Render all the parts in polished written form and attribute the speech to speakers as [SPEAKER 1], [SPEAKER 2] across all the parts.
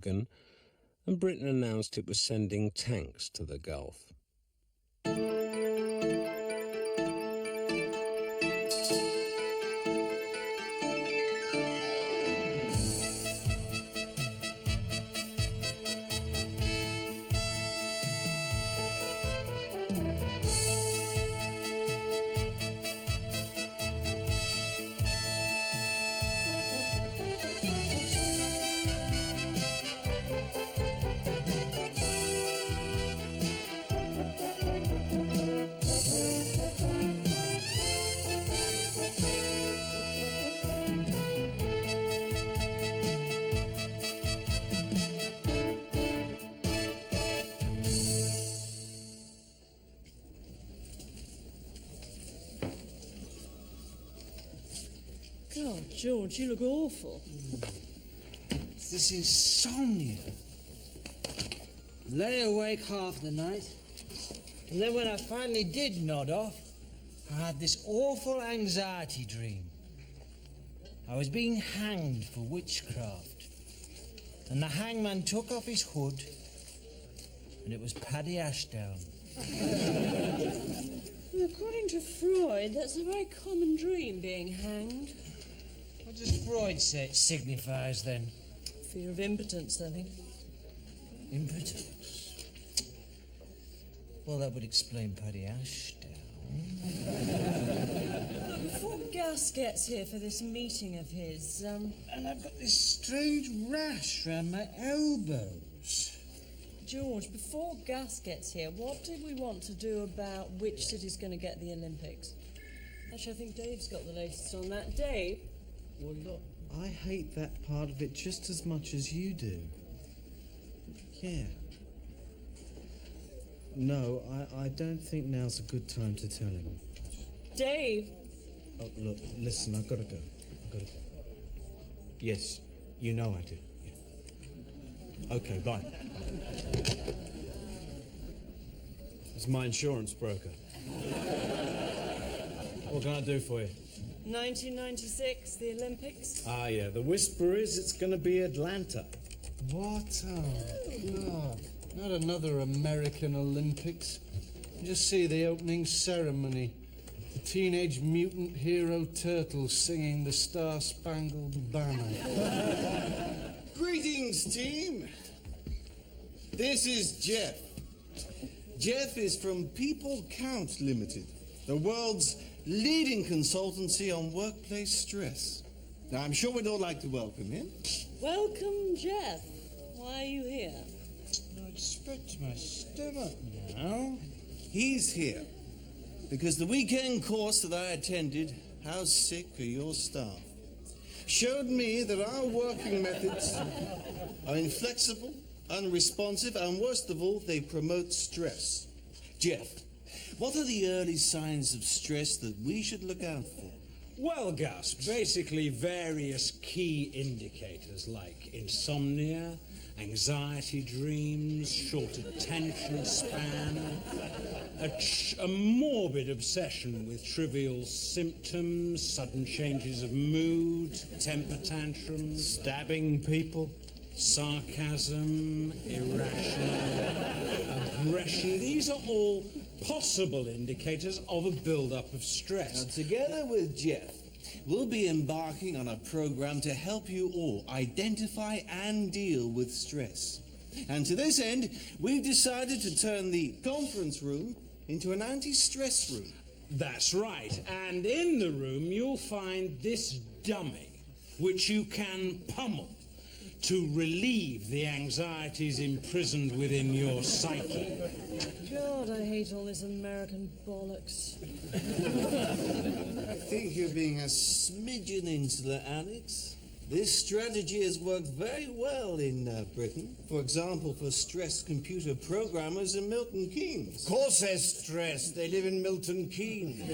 [SPEAKER 1] and Britain announced it was sending tanks to the Gulf.
[SPEAKER 2] God, George, you look awful.
[SPEAKER 3] It's this insomnia. Lay awake half the night, and then when I finally did nod off, I had this awful anxiety dream. I was being hanged for witchcraft, and the hangman took off his hood, and it was Paddy Ashdown.
[SPEAKER 2] Well, according to Freud, that's a very common dream, being hanged.
[SPEAKER 3] What does Freud say it signifies, then?
[SPEAKER 2] Fear of impotence, I think.
[SPEAKER 3] Impotence? Well, that would explain Paddy Ashdown.
[SPEAKER 2] Look, before Gus gets here for this meeting of his,
[SPEAKER 3] And I've got this strange rash round my elbows.
[SPEAKER 2] George, before Gus gets here, what did we want to do about which city's going to get the Olympics? Actually, I think Dave's got the latest on that. Dave?
[SPEAKER 4] Well, look, I hate that part of it just as much as you do. Yeah. No, I don't think now's a good time to tell him.
[SPEAKER 2] Dave?
[SPEAKER 4] Oh, look, listen, I've got to go. Yes, you know I do. Yeah. Okay, bye. It's my insurance broker. What can I do for you?
[SPEAKER 2] 1996, the Olympics.
[SPEAKER 4] Ah, yeah, the whisper is it's going to be Atlanta.
[SPEAKER 5] What? Oh, God. Not another American Olympics. Just see the opening ceremony. The Teenage Mutant Hero Turtles singing the Star-Spangled Banner.
[SPEAKER 6] Greetings, team. This is Jeff. Jeff is from People Count Limited, the world's leading consultancy on workplace stress. Now, I'm sure we'd all like to welcome him.
[SPEAKER 2] Welcome, Jeff. Why are you here?
[SPEAKER 3] I expect my stomach now.
[SPEAKER 6] He's here because the weekend course that I attended, How Sick Are Your Staff, showed me that our working methods are inflexible, unresponsive, and worst of all, they promote stress. Jeff, what are the early signs of stress that we should look out for?
[SPEAKER 1] Well, Gus, basically various key indicators like insomnia, anxiety dreams, short attention span, a morbid obsession with trivial symptoms, sudden changes of mood, temper tantrums,
[SPEAKER 4] Stabbing people.
[SPEAKER 1] sarcasm, irrational aggression. These are all possible indicators of a build-up of stress.
[SPEAKER 6] Now, together with Jeff, we'll be embarking on a program to help you all identify and deal with stress. And to this end, we've decided to turn the conference room into an anti-stress room.
[SPEAKER 1] That's right. And in the room, you'll find this dummy, which you can pummel to relieve the anxieties imprisoned within your psyche.
[SPEAKER 2] God, I hate all this American bollocks.
[SPEAKER 6] I think you're being a smidgen insular, Alex. This strategy has worked very well in Britain. For example, for stressed computer programmers in Milton Keynes.
[SPEAKER 7] Of course they're stressed. They live in Milton Keynes.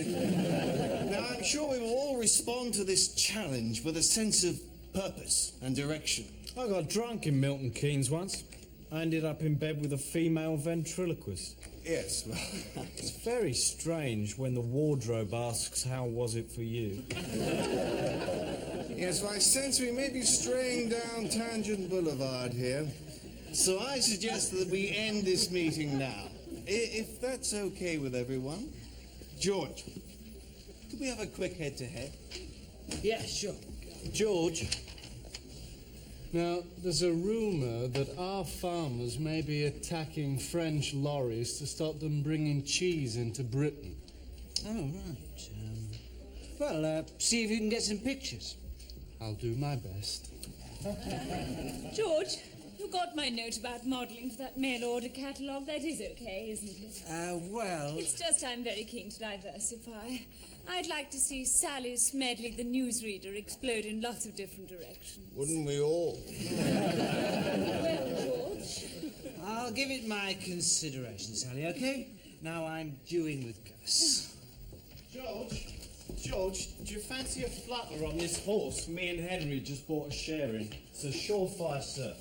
[SPEAKER 6] Now, I'm sure we will all respond to this challenge with a sense of purpose and direction.
[SPEAKER 4] I got drunk in Milton Keynes once. I ended up in bed with a female ventriloquist.
[SPEAKER 6] Yes, well,
[SPEAKER 4] It's very strange when the wardrobe asks, "How was it for you?"
[SPEAKER 6] Yes, well, I sense we may be straying down Tangent Boulevard here. So I suggest that we end this meeting now. If that's okay with everyone. George, could we have a quick head-to-head?
[SPEAKER 3] Yeah, sure.
[SPEAKER 6] George.
[SPEAKER 5] Now, there's a rumour that our farmers may be attacking French lorries to stop them bringing cheese into Britain.
[SPEAKER 3] Oh, right. See if you can get some pictures.
[SPEAKER 5] I'll do my best.
[SPEAKER 8] George, you got my note about modelling for that mail order catalogue. That is okay, isn't it?
[SPEAKER 3] Well...
[SPEAKER 8] It's just I'm very keen to diversify. I'd like to see Sally Smedley, the newsreader, explode in lots of different directions.
[SPEAKER 7] Wouldn't we all?
[SPEAKER 8] Well, George.
[SPEAKER 3] I'll give it my consideration, Sally, OK? Now I'm due in with Gus.
[SPEAKER 4] George, do you fancy a flutter on this horse me and Henry just bought a share in? It's a surefire, sir.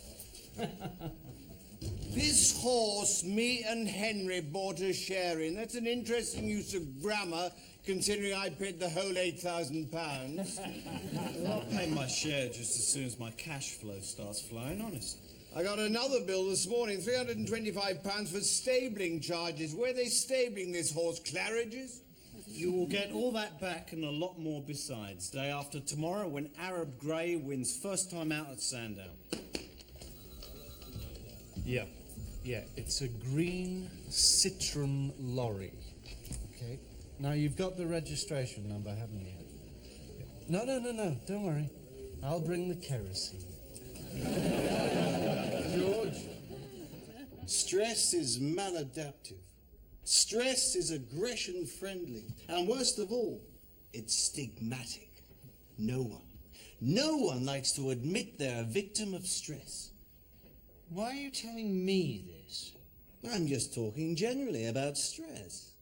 [SPEAKER 7] This horse me and Henry bought a share in. That's an interesting use of grammar, considering I paid the whole £8,000.
[SPEAKER 4] Well, I'll pay my share just as soon as my cash flow starts flowing, honest.
[SPEAKER 7] I got another bill this morning, £325 for stabling charges. Where are they stabling this horse, Claridge's?
[SPEAKER 4] You will get all that back and a lot more besides, day after tomorrow when Arab Grey wins first time out at Sandown.
[SPEAKER 5] Yeah, it's a green Citroen lorry. Okay. Now, you've got the registration number, haven't you? No, don't worry. I'll bring the kerosene.
[SPEAKER 6] George, stress is maladaptive. Stress is aggression-friendly. And worst of all, it's stigmatic. No one likes to admit they're a victim of stress.
[SPEAKER 3] Why are you telling me this?
[SPEAKER 6] I'm just talking generally about stress.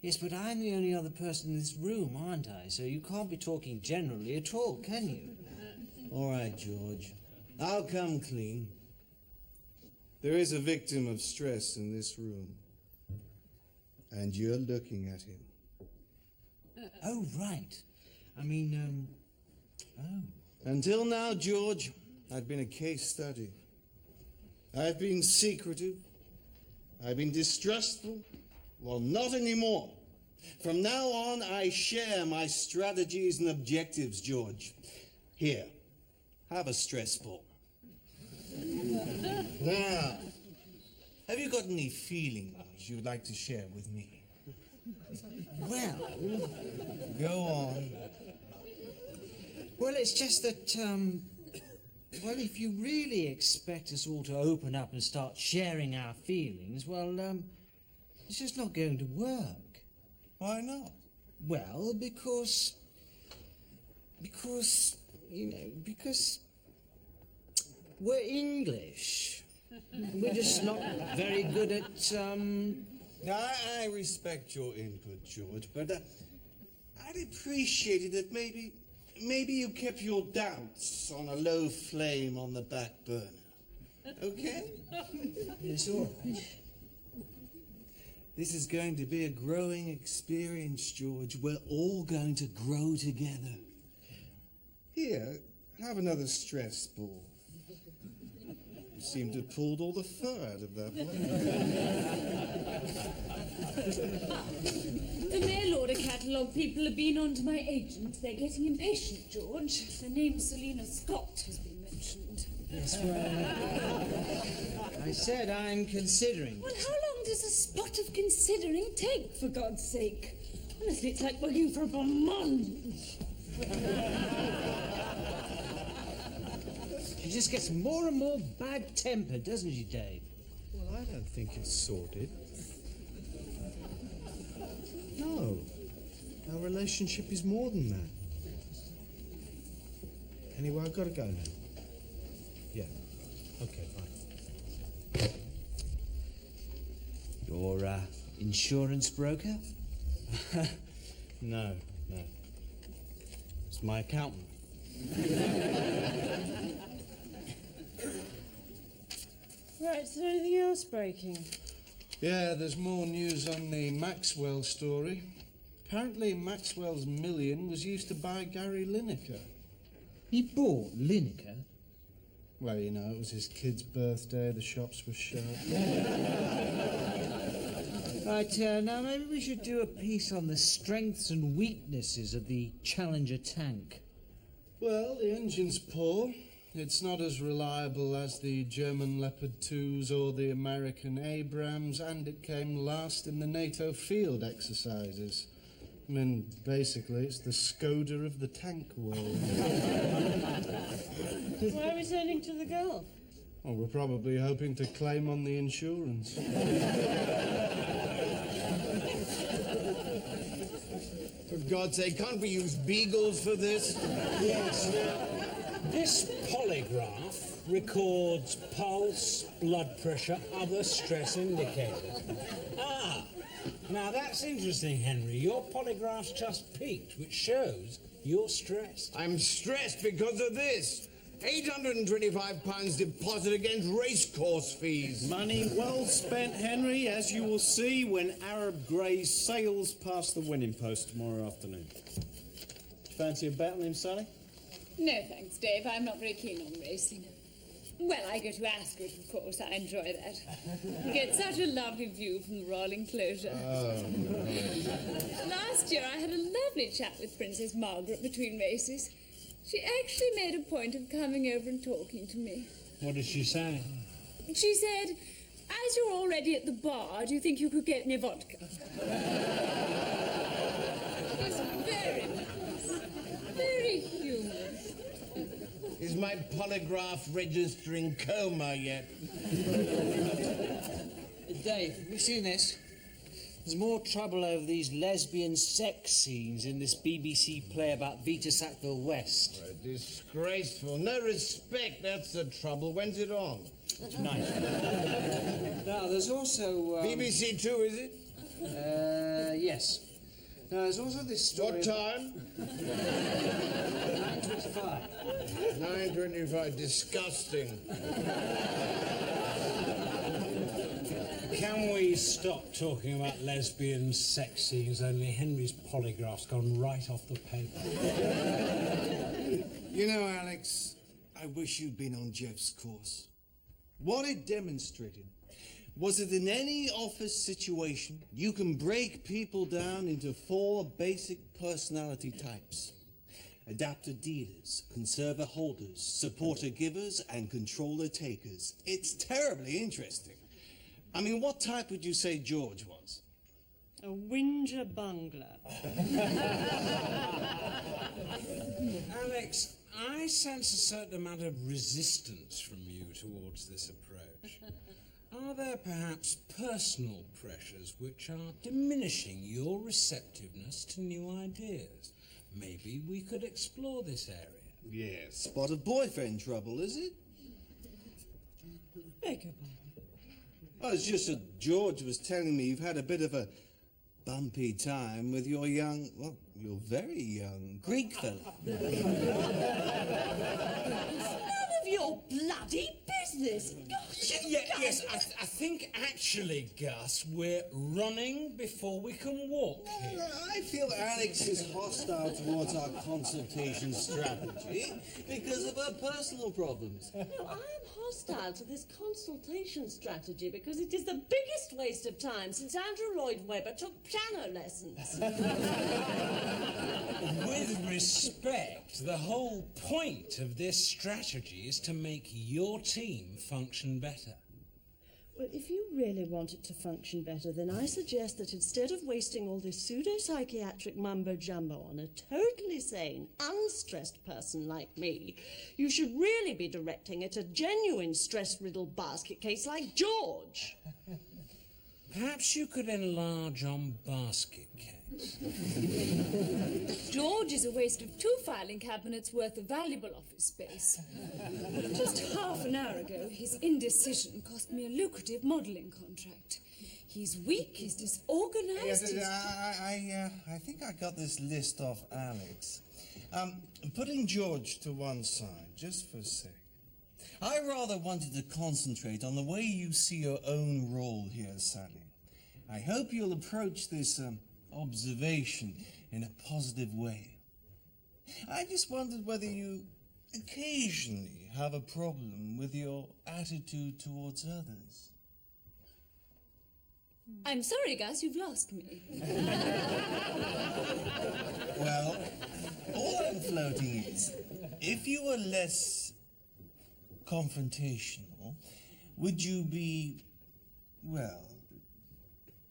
[SPEAKER 3] Yes, but I'm the only other person in this room, aren't I? So you can't be talking generally at all, can you?
[SPEAKER 6] All right, George. I'll come clean. There is a victim of stress in this room. And you're looking at him.
[SPEAKER 3] Oh, right. I mean,
[SPEAKER 6] Until now, George, I've been a case study. I've been secretive. I've been distrustful. Well, not anymore. From now on, I share my strategies and objectives, George. Here, have a stress ball. Now, have you got any feelings you'd like to share with me?
[SPEAKER 3] well...
[SPEAKER 6] Go on.
[SPEAKER 3] Well, it's just that, well, if you really expect us all to open up and start sharing our feelings, well, it's just not going to work.
[SPEAKER 6] Why not?
[SPEAKER 3] Well, because we're English. We're just not very good at,
[SPEAKER 6] Now, I respect your input, George, but I'd appreciate it if maybe you kept your doubts on a low flame on the back burner. Okay?
[SPEAKER 3] It's all right.
[SPEAKER 6] This is going to be a growing experience, George. We're all going to grow together. Here, have another stress ball. You seem to have pulled all the fur out of that one.
[SPEAKER 8] The mail order catalogue people have been on to my agent. They're getting impatient, George. The name Selina Scott has been mentioned.
[SPEAKER 3] Yes, well, I said I'm considering.
[SPEAKER 8] Well, how long does a spot of considering take, for God's sake? Honestly, it's like working for a month.
[SPEAKER 3] She just gets more and more bad-tempered, doesn't she, Dave?
[SPEAKER 4] Well, I don't think it's sordid.
[SPEAKER 7] No. Our relationship is more than that. Anyway, I've got to go now. Yeah. Okay, fine.
[SPEAKER 3] Your insurance broker?
[SPEAKER 4] No. It's my accountant.
[SPEAKER 2] Right, is there anything else breaking?
[SPEAKER 5] Yeah, there's more news on the Maxwell story. Apparently Maxwell's million was used to buy Gary Lineker.
[SPEAKER 3] He bought Lineker.
[SPEAKER 5] Well, you know, it was his kid's birthday, the shops were shut.
[SPEAKER 3] Right, now maybe we should do a piece on the strengths and weaknesses of the Challenger tank.
[SPEAKER 5] Well, the engine's poor. It's not as reliable as the German Leopard 2s or the American Abrams, and it came last in the NATO field exercises. I mean, basically, it's the Skoda of the tank world.
[SPEAKER 2] Why are we turning to the Gulf?
[SPEAKER 5] Well, we're probably hoping to claim on the insurance.
[SPEAKER 7] For God's sake, can't we use beagles for this?
[SPEAKER 1] Yes, now, this polygraph records pulse, blood pressure, other stress indicators. Ah, now that's interesting, Henry. Your polygraph's just peaked, which shows you're stressed.
[SPEAKER 7] I'm stressed because of this. £825 deposit against racecourse fees.
[SPEAKER 4] Money well spent, Henry, as you will see when Arab Grey sails past the winning post tomorrow afternoon. Fancy a bet on him, Sally?
[SPEAKER 8] No, thanks, Dave. I'm not very keen on racing. Well, I go to Ascot, of course. I enjoy that. You get such a lovely view from the royal enclosure. Last year, I had a lovely chat with Princess Margaret between races. She actually made a point of coming over and talking to me.
[SPEAKER 1] What did she say?
[SPEAKER 8] She said, as you're already at the bar, do you think you could get me vodka? It was very nice. Very humorous.
[SPEAKER 7] Is my polygraph registering coma yet?
[SPEAKER 3] Dave, have you seen this? There's more trouble over these lesbian sex scenes in this BBC play about Vita Sackville West.
[SPEAKER 7] Disgraceful. No respect, that's the trouble. When's it on?
[SPEAKER 3] Tonight. Now, there's also...
[SPEAKER 7] BBC Two, is it?
[SPEAKER 3] Yes. Now, there's also this story...
[SPEAKER 7] What time?
[SPEAKER 3] 9:25.
[SPEAKER 7] 9:25. Disgusting.
[SPEAKER 1] Can we stop talking about lesbian sex scenes? Only Henry's polygraph's gone right off the paper.
[SPEAKER 6] You know, Alex, I wish you'd been on Jeff's course. What it demonstrated was that in any office situation, you can break people down into 4 basic personality types. Adapter dealers, conserver holders, supporter givers, and controller takers. It's terribly interesting. I mean, what type would you say George was?
[SPEAKER 2] A whinger bungler.
[SPEAKER 1] Alex, I sense a certain amount of resistance from you towards this approach. Are there perhaps personal pressures which are diminishing your receptiveness to new ideas? Maybe we could explore this area.
[SPEAKER 6] Yes. Spot of boyfriend trouble, is it?
[SPEAKER 2] Beg your pardon.
[SPEAKER 6] Oh, it's just that George was telling me you've had a bit of a bumpy time with your young, well, your very young Greek fella.
[SPEAKER 2] None of your bloody business. Gosh,
[SPEAKER 1] Yes, I think actually, Gus, we're running before we can walk here.
[SPEAKER 6] I feel Alex is hostile towards our consultation strategy because of her personal problems.
[SPEAKER 2] No, I am hostile to this consultation strategy because it is the biggest waste of time since Andrew Lloyd Webber took piano lessons.
[SPEAKER 1] With respect, the whole point of this strategy is to make your team function better.
[SPEAKER 2] Well, if you really want it to function better, then I suggest that instead of wasting all this pseudo-psychiatric mumbo-jumbo on a totally sane, unstressed person like me, you should really be directing at a genuine stress-riddled basket case like George.
[SPEAKER 1] Perhaps you could enlarge on basket case.
[SPEAKER 8] George is a waste of 2 filing cabinets worth of valuable office space. Just half an hour ago, his indecision cost me a lucrative modelling contract. He's weak, he's disorganized.
[SPEAKER 6] I think I got this list off Alex. Putting George to one side, just for a sec. I rather wanted to concentrate on the way you see your own role here, Sally. I hope you'll approach this observation in a positive way. I just wondered whether you occasionally have a problem with your attitude towards others.
[SPEAKER 8] I'm sorry, Gus, you've lost me.
[SPEAKER 6] Well, all I'm floating is, if you were less confrontational, would you be, well,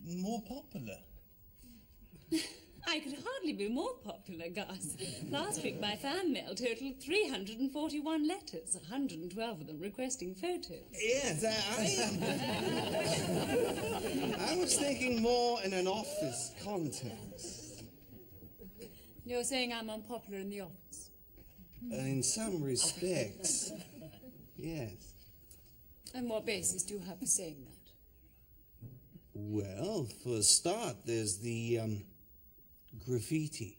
[SPEAKER 6] more popular?
[SPEAKER 8] I could hardly be more popular, Gus. Last week my fan mail totaled 341 letters, 112 of them requesting photos.
[SPEAKER 6] Yes, I was thinking more in an office context.
[SPEAKER 8] You're saying I'm unpopular in the office?
[SPEAKER 6] In some respects, yes.
[SPEAKER 8] On what basis do you have for saying that?
[SPEAKER 6] Well, for a start, there's the graffiti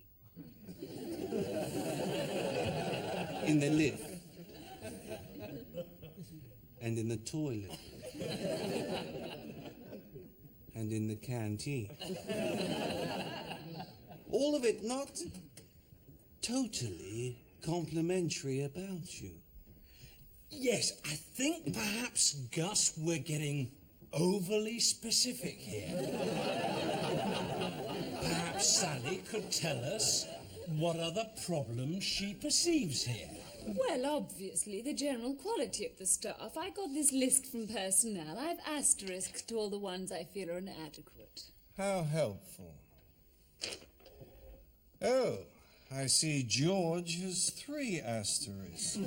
[SPEAKER 6] in the lift and in the toilet and in the canteen. All of it not totally complimentary about you.
[SPEAKER 1] Yes, I think perhaps, Gus, we're getting overly specific here. Perhaps Sally could tell us what other problems she perceives here.
[SPEAKER 8] Well, obviously, the general quality of the staff. I got this list from personnel. I've asterisked all the ones I feel are inadequate.
[SPEAKER 6] How helpful. Oh, I see George has 3 asterisks.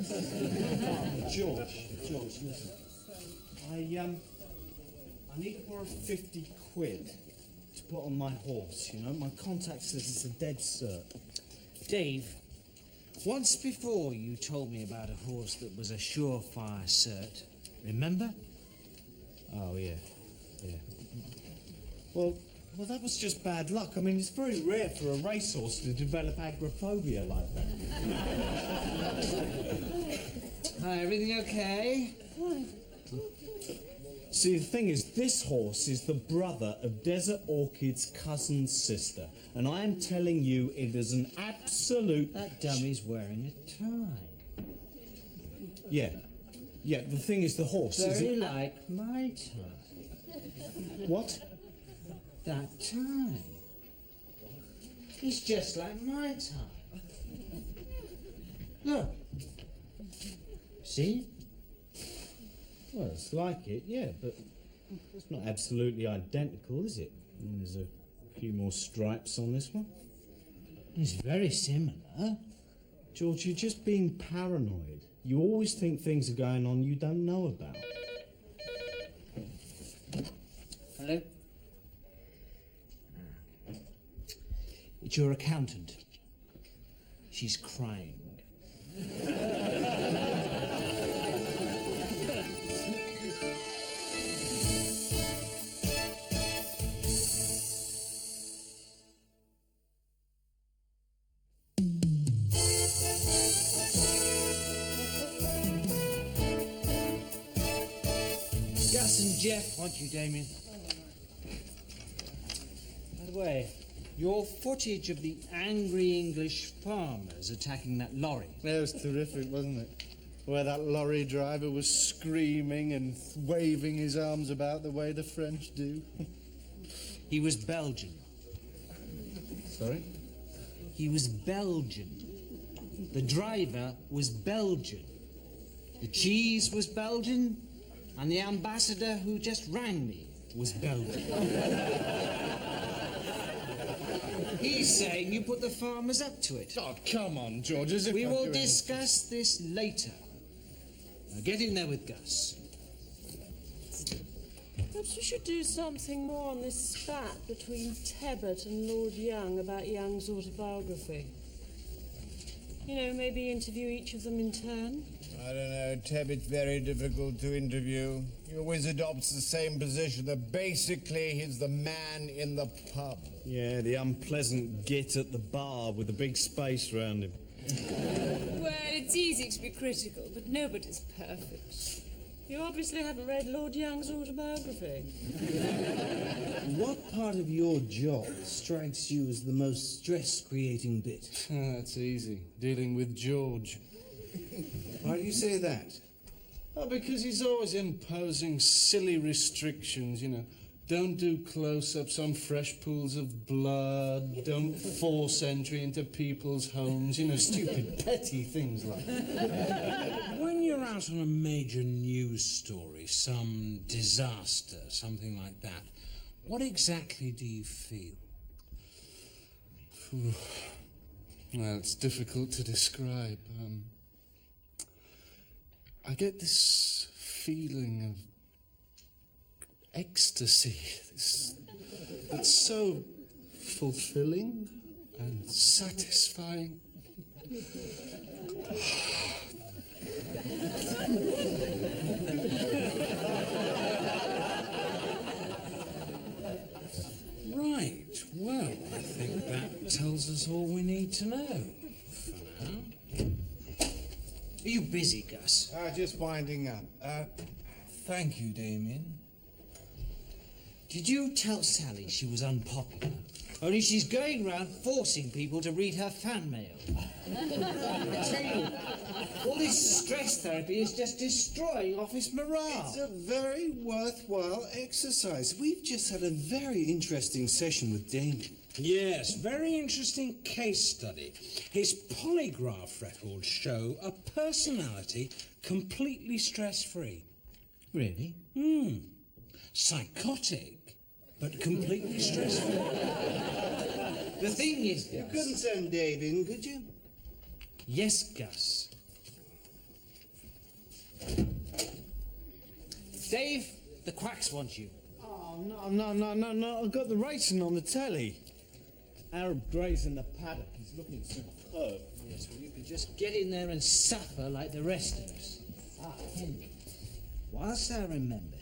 [SPEAKER 4] George, listen. I need to borrow 50 quid to put on my horse, you know? My contact says it's a dead cert.
[SPEAKER 3] Dave, once before you told me about a horse that was a surefire cert. Remember?
[SPEAKER 4] Oh, yeah. Well, that was just bad luck. I mean, it's very rare for a racehorse to develop agoraphobia like that.
[SPEAKER 3] Hi, everything okay?
[SPEAKER 4] See, the thing is, this horse is the brother of Desert Orchid's cousin's sister. And I am telling you, it is an absolute...
[SPEAKER 3] That dummy's wearing a tie.
[SPEAKER 4] Yeah, the thing is, the horse is...
[SPEAKER 3] Very like my tie.
[SPEAKER 4] What?
[SPEAKER 3] That tie. It's just like my tie. Look. See?
[SPEAKER 4] Well, it's like it, yeah, but it's not absolutely identical, is it? I mean, there's a few more stripes on this one.
[SPEAKER 3] It's very similar.
[SPEAKER 4] George, you're just being paranoid. You always think things are going on you don't know about.
[SPEAKER 3] Hello? It's your accountant. She's crying. Gus and Jeff want you, Damien. By the way, your footage of the angry English farmers attacking that lorry.
[SPEAKER 5] That was terrific, wasn't it? Where that lorry driver was screaming and waving his arms about the way the French do.
[SPEAKER 3] He was Belgian.
[SPEAKER 5] Sorry?
[SPEAKER 3] He was Belgian. The driver was Belgian. The cheese was Belgian. And the ambassador who just rang me was Belgian. He's saying you put the farmers up to it.
[SPEAKER 5] Oh, come on, George, as if
[SPEAKER 3] We
[SPEAKER 5] I'm
[SPEAKER 3] will
[SPEAKER 5] doing-
[SPEAKER 3] discuss this later. Now get in there with Gus.
[SPEAKER 2] Perhaps we should do something more on this spat between Tebbit and Lord Young about Young's autobiography. You know, maybe interview each of them in turn.
[SPEAKER 7] I don't know, Tebbett's very difficult to interview. He always adopts the same position, that basically he's the man in the pub.
[SPEAKER 4] Yeah, the unpleasant git at the bar with the big space round him.
[SPEAKER 8] Well, it's easy to be critical, but nobody's perfect.
[SPEAKER 2] You obviously haven't read Lord Young's autobiography.
[SPEAKER 6] What part of your job strikes you as the most stress-creating bit?
[SPEAKER 5] That's easy. Dealing with George.
[SPEAKER 6] Why do you say that?
[SPEAKER 5] Oh, because he's always imposing silly restrictions, you know. Don't do close-ups on fresh pools of blood. Don't force entry into people's homes. You know, stupid, petty things like that.
[SPEAKER 1] When you're out on a major news story, some disaster, something like that, what exactly do you feel?
[SPEAKER 5] Well, it's difficult to describe. I get this feeling of ecstasy. It's so fulfilling and satisfying.
[SPEAKER 1] Right, well, I think that tells us all we need to know for now.
[SPEAKER 3] Are you busy, Gus?
[SPEAKER 7] Just winding up.
[SPEAKER 3] Thank you, Damien. Did you tell Sally she was unpopular? Only she's going round forcing people to read her fan mail. I tell you, all this stress therapy is just destroying office morale.
[SPEAKER 6] It's a very worthwhile exercise. We've just had a very interesting session with Damien.
[SPEAKER 1] Yes, very interesting case study. His polygraph records show a personality completely stress-free.
[SPEAKER 3] Really?
[SPEAKER 1] Psychotic, but completely stress-free.
[SPEAKER 3] The thing is,
[SPEAKER 6] You couldn't send Dave in, could you?
[SPEAKER 3] yes, Gus. Dave, the quacks want you.
[SPEAKER 4] Oh, no. I've got the racing on the telly. Arab Gray's in the paddock. He's looking superb.
[SPEAKER 3] Yes, well, you could just get in there and suffer like the rest of us. Ah, Henry, whilst I remember,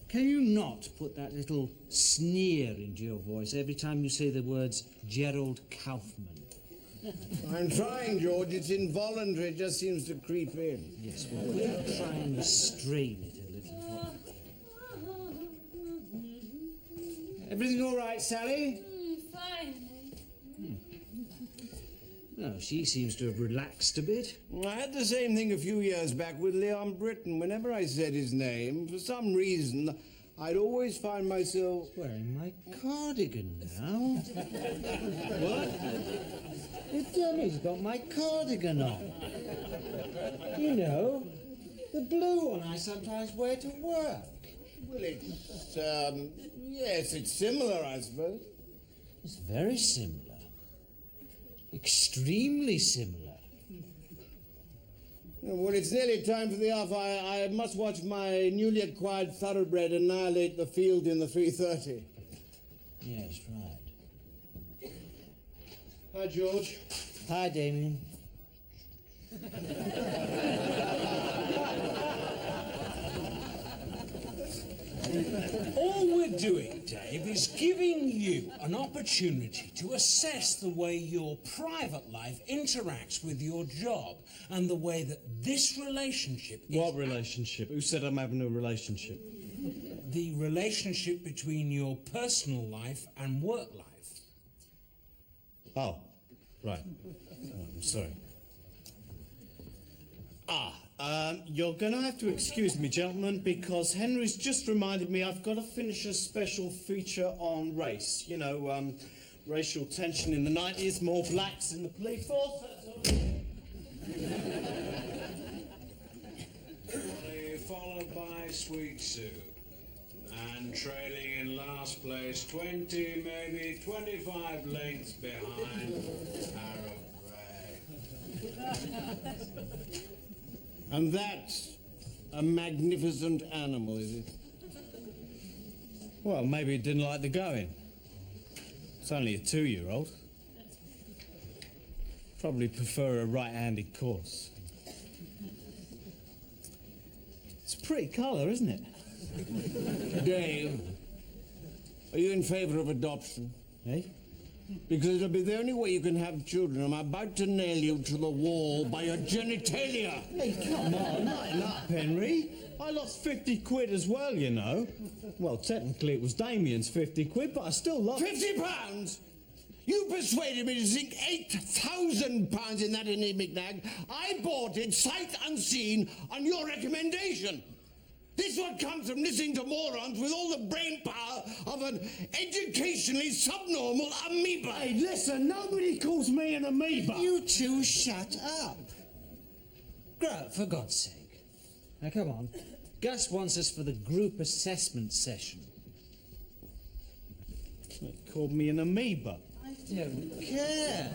[SPEAKER 3] can you not put that little sneer into your voice every time you say the words Gerald Kaufman?
[SPEAKER 7] I'm trying, George. It's involuntary. It just seems to creep in.
[SPEAKER 3] Yes, well, could you try and restrain it a little? Everything all right, Sally?
[SPEAKER 8] Fine.
[SPEAKER 3] No, she seems to have relaxed a bit.
[SPEAKER 7] I had the same thing a few years back with Leon Britton. Whenever I said his name, for some reason, I'd always find myself...
[SPEAKER 3] Wearing my cardigan now. What? The dummy's got my cardigan on. You know, the blue one I sometimes wear to work.
[SPEAKER 7] Well, it's, yes, it's similar, I suppose.
[SPEAKER 3] It's very similar. Extremely similar.
[SPEAKER 7] Well, it's nearly time for the off. I must watch my newly acquired thoroughbred annihilate the field in the 3:30.
[SPEAKER 3] Yes, right.
[SPEAKER 7] Hi, George.
[SPEAKER 3] Hi, Damien.
[SPEAKER 1] All we're doing, Dave, is giving you an opportunity to assess the way your private life interacts with your job and the way that this relationship is...
[SPEAKER 4] What relationship? Who said I'm having a relationship?
[SPEAKER 1] The relationship between your personal life and work life.
[SPEAKER 4] Oh, right. I'm sorry. You're going to have to excuse me, gentlemen, because Henry's just reminded me I've got to finish a special feature on race. You know, racial tension in the 90s, more blacks in the police force.
[SPEAKER 1] Followed by Sweet Sue. And trailing in last place, 20, maybe 25 lengths behind Arab Ray.
[SPEAKER 7] And that's a magnificent animal, is it?
[SPEAKER 4] Well, maybe it didn't like the going. It's only a 2-year-old. Probably prefer a right-handed course. It's a pretty colour, isn't it?
[SPEAKER 7] Dave, are you in favour of adoption?
[SPEAKER 4] Eh?
[SPEAKER 7] Because it'll be the only way you can have children. I'm about to nail you to the wall by your genitalia.
[SPEAKER 4] Hey, come on, lighten up, Henry. I lost 50 quid as well, you know. Well, technically it was Damien's 50 quid, but I still lost...
[SPEAKER 7] £50? You persuaded me to sink £8,000 in that enigmatic. I bought it sight unseen on your recommendation. This is what comes from listening to morons with all the brain power of an educationally subnormal amoeba.
[SPEAKER 4] Hey, listen, nobody calls me an amoeba.
[SPEAKER 3] You two shut up. Grow, for God's sake. Now, come on. Gus wants us for the group assessment session.
[SPEAKER 4] He called me an amoeba.
[SPEAKER 3] I don't care.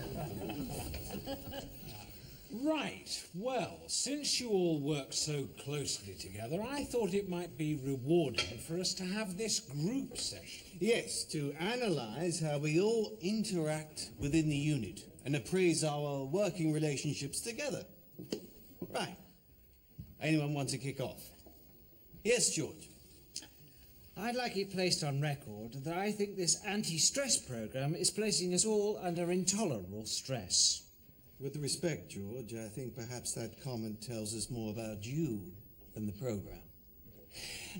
[SPEAKER 1] Right, well, since you all work so closely together, I thought it might be rewarding for us to have this group session.
[SPEAKER 6] Yes, to analyse how we all interact within the unit and appraise our working relationships together. Right. Anyone want to kick off? Yes, George.
[SPEAKER 3] I'd like it placed on record that I think this anti-stress program is placing us all under intolerable stress.
[SPEAKER 6] With respect, George, I think perhaps that comment tells us more about you than the program.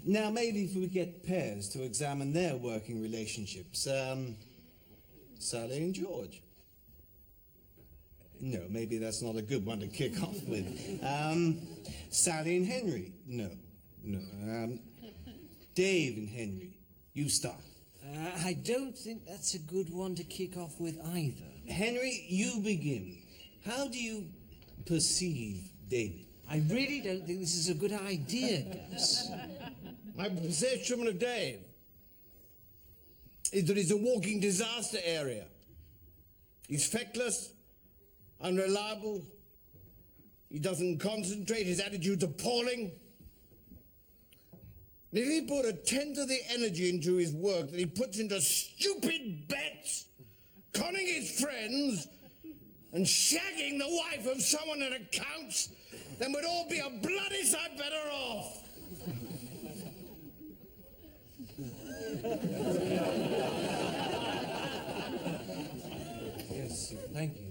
[SPEAKER 6] Now, maybe if we get pairs to examine their working relationships. Sally and George. No, maybe that's not a good one to kick off with. Sally and Henry. No. Dave and Henry. You start.
[SPEAKER 3] I don't think that's a good one to kick off with either.
[SPEAKER 6] Henry, you begin. How do you perceive David?
[SPEAKER 3] I really don't think this is a good idea, Gus.
[SPEAKER 7] My perception of Dave is that he's a walking disaster area. He's feckless, unreliable, he doesn't concentrate, his attitude's appalling. And if he put a tenth of the energy into his work that he puts into stupid bets, conning his friends, and shagging the wife of someone that accounts, then we'd all be a bloody sight better off.
[SPEAKER 6] Yes, thank you.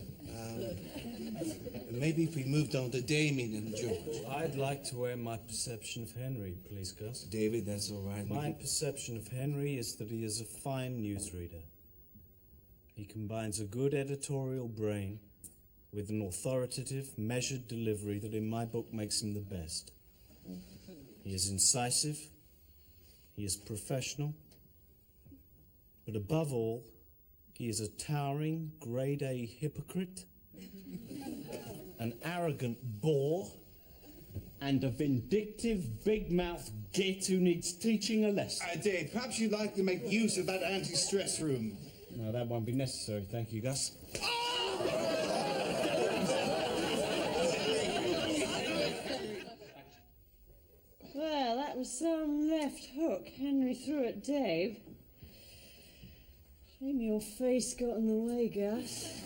[SPEAKER 6] Maybe if we moved on to Damien and George.
[SPEAKER 4] I'd like to air my perception of Henry, please, Gus.
[SPEAKER 6] David, that's all right.
[SPEAKER 4] My perception of Henry is that he is a fine newsreader. He combines a good editorial brain with an authoritative, measured delivery that in my book makes him the best. He is incisive, he is professional, but above all, he is a towering, grade A hypocrite, an arrogant bore, and a vindictive, big-mouthed git who needs teaching a lesson.
[SPEAKER 6] Dave, perhaps you'd like to make use of that anti-stress room.
[SPEAKER 4] No, that won't be necessary, thank you, Gus.
[SPEAKER 2] Well, that was some left hook Henry threw at Dave. Shame your face got in the way, Gus.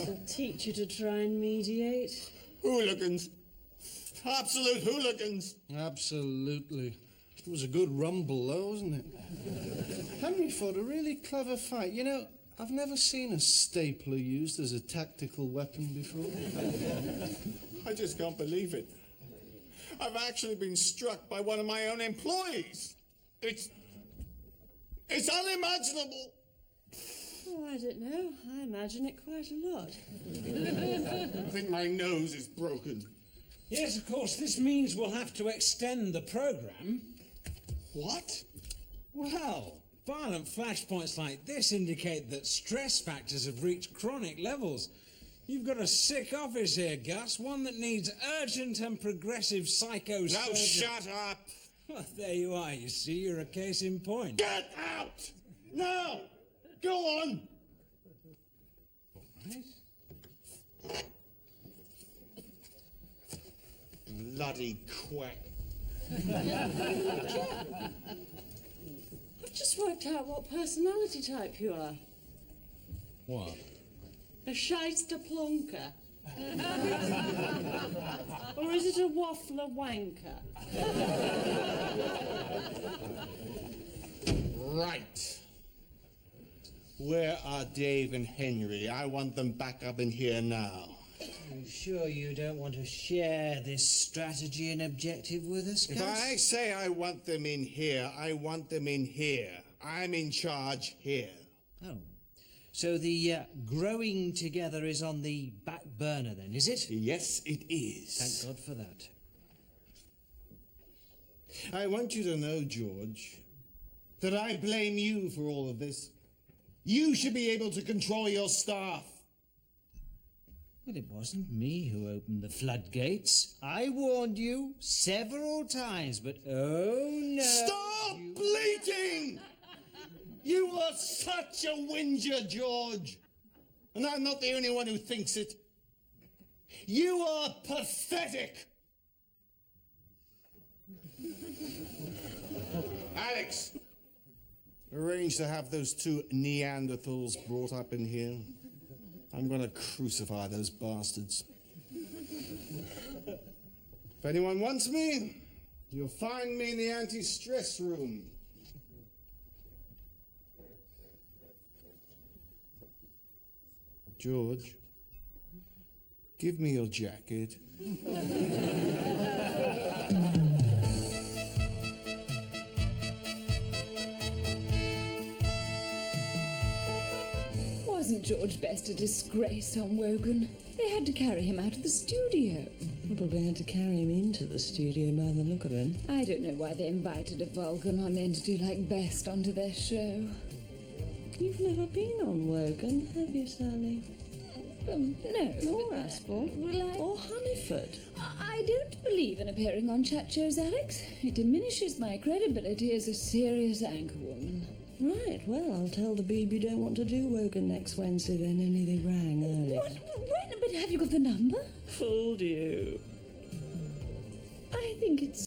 [SPEAKER 2] I'll teach you to try and mediate.
[SPEAKER 7] Hooligans. Absolute hooligans.
[SPEAKER 5] Absolutely. It was a good rumble, though, wasn't it? Henry fought a really clever fight. You know, I've never seen a stapler used as a tactical weapon before.
[SPEAKER 7] I just can't believe it. I've actually been struck by one of my own employees. It's unimaginable.
[SPEAKER 2] Oh, I don't know. I imagine it quite a lot.
[SPEAKER 7] I think my nose is broken.
[SPEAKER 1] Yes, of course, this means we'll have to extend the programme.
[SPEAKER 7] What?
[SPEAKER 1] Well, violent flashpoints like this indicate that stress factors have reached chronic levels. You've got a sick office here, Gus, one that needs urgent and progressive psychosurgery.
[SPEAKER 7] Now shut up.
[SPEAKER 1] Well, there you are, you see, you're a case in point.
[SPEAKER 7] Get out! Now! Go on!
[SPEAKER 1] Right.
[SPEAKER 7] Bloody quack.
[SPEAKER 2] I've just worked out what personality type you are.
[SPEAKER 1] What?
[SPEAKER 2] A shyster plonker. Or is it a waffler wanker?
[SPEAKER 7] Right. Where are Dave and Henry? I want them back up in here now.
[SPEAKER 3] Are you sure you don't want to share this strategy and objective with us,
[SPEAKER 6] If
[SPEAKER 3] Gus?
[SPEAKER 6] I say I want them in here, I want them in here. I'm in charge here.
[SPEAKER 3] Oh. So the growing together is on the back burner then, is it?
[SPEAKER 6] Yes, it is.
[SPEAKER 3] Thank God for that.
[SPEAKER 6] I want you to know, George, that I blame you for all of this. You should be able to control your staff.
[SPEAKER 3] Well, it wasn't me who opened the floodgates. I warned you several times, but oh no.
[SPEAKER 6] Stop bleating! You are such a whinger, George. And I'm not the only one who thinks it. You are pathetic. Alex, arrange to have those two Neanderthals brought up in here. I'm going to crucify those bastards. If anyone wants me, you'll find me in the anti-stress room. George, give me your jacket.
[SPEAKER 8] Wasn't George Best a disgrace on Wogan? They had to carry him out of the studio.
[SPEAKER 2] Probably had to carry him into the studio by the look of him.
[SPEAKER 8] I don't know why they invited a Vulcan on entity like Best onto their show.
[SPEAKER 2] You've never been on Wogan, have you, Sally?
[SPEAKER 8] No.
[SPEAKER 2] Or Aspel?
[SPEAKER 8] Well,
[SPEAKER 2] Or Honeyford?
[SPEAKER 8] I don't believe in appearing on chat shows, Alex. It diminishes my credibility as a serious anchorwoman.
[SPEAKER 2] Right, well, I'll tell the Beeb you don't want to do Wogan next Wednesday then, only they rang early.
[SPEAKER 8] What? Wait, but have you got the number?
[SPEAKER 2] Fooled you.
[SPEAKER 8] I think it's